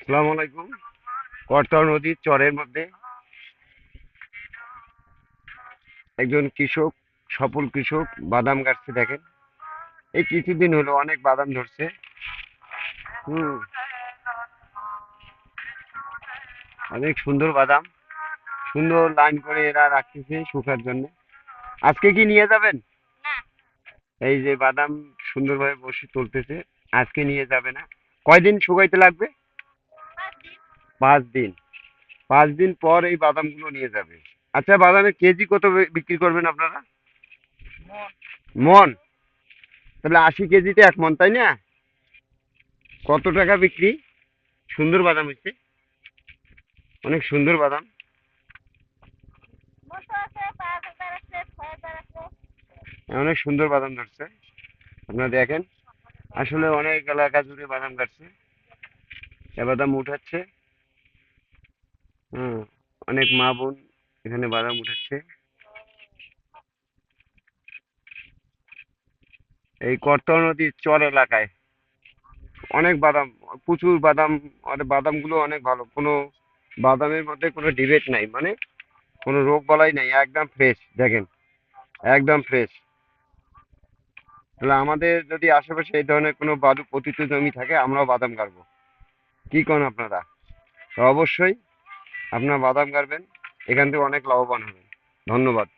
আসসালামু আলাইকুম। করতোয়া নদীর চরের মধ্যে একজন কৃষক, সফল কৃষক বাদাম গাছছে দেখেন। এই কিছুদিন হলো অনেক বাদাম ধরছে। হুম। অনেক সুন্দর বাদাম, সুন্দর লাইন করে এরা রাখতেছে শুকার জন্য। আজকে কি নিয়ে যাবেন? এই যে বাদাম সুন্দরভাবে বসে তুলতেছে। আজকে নিয়ে যাবে না? কয়দিন শুকাইতে লাগবে? 5 দিন। 5 দিন পর এই বাদামগুলো নিয়ে যাবে। আচ্ছা, বাদামের কেজি কত বিক্রি করবেন আপনারা? মন? তাহলে 80 কেজিতে 1 মন, তাই না? কত টাকা বিক্রি? সুন্দর বাদাম হচ্ছে, অনেক সুন্দর বাদাম। অনেক সুন্দর বাদাম ধরছে, আপনারা দেখেন। আসলে অনেক এলাকা জুড়ে বাদাম কাটছে, এ বাদাম উঠাচ্ছে। হুম। অনেক মা বোন এখানে বাদাম উঠাচ্ছে। এই করতোয়া নদীর চর এলাকায় অনেক বাদাম, প্রচুর বাদাম। আর বাদামগুলো অনেক ভালো, কোনো বাদামের মধ্যে কোনো ডিবেট নাই, মানে কোনো রোগ বালাই নাই, একদম ফ্রেশ দেখেন, একদম ফ্রেশ। তাহলে আমাদের যদি আশেপাশে এই ধরনের কোনো বালু পতিত জমি থাকে, আমরাও বাদাম গাড়বো। কি কোন আপনারা? তো অবশ্যই আপনারা বাদাম গাড়বেন, এখান থেকে অনেক লাভবান হবেন। ধন্যবাদ।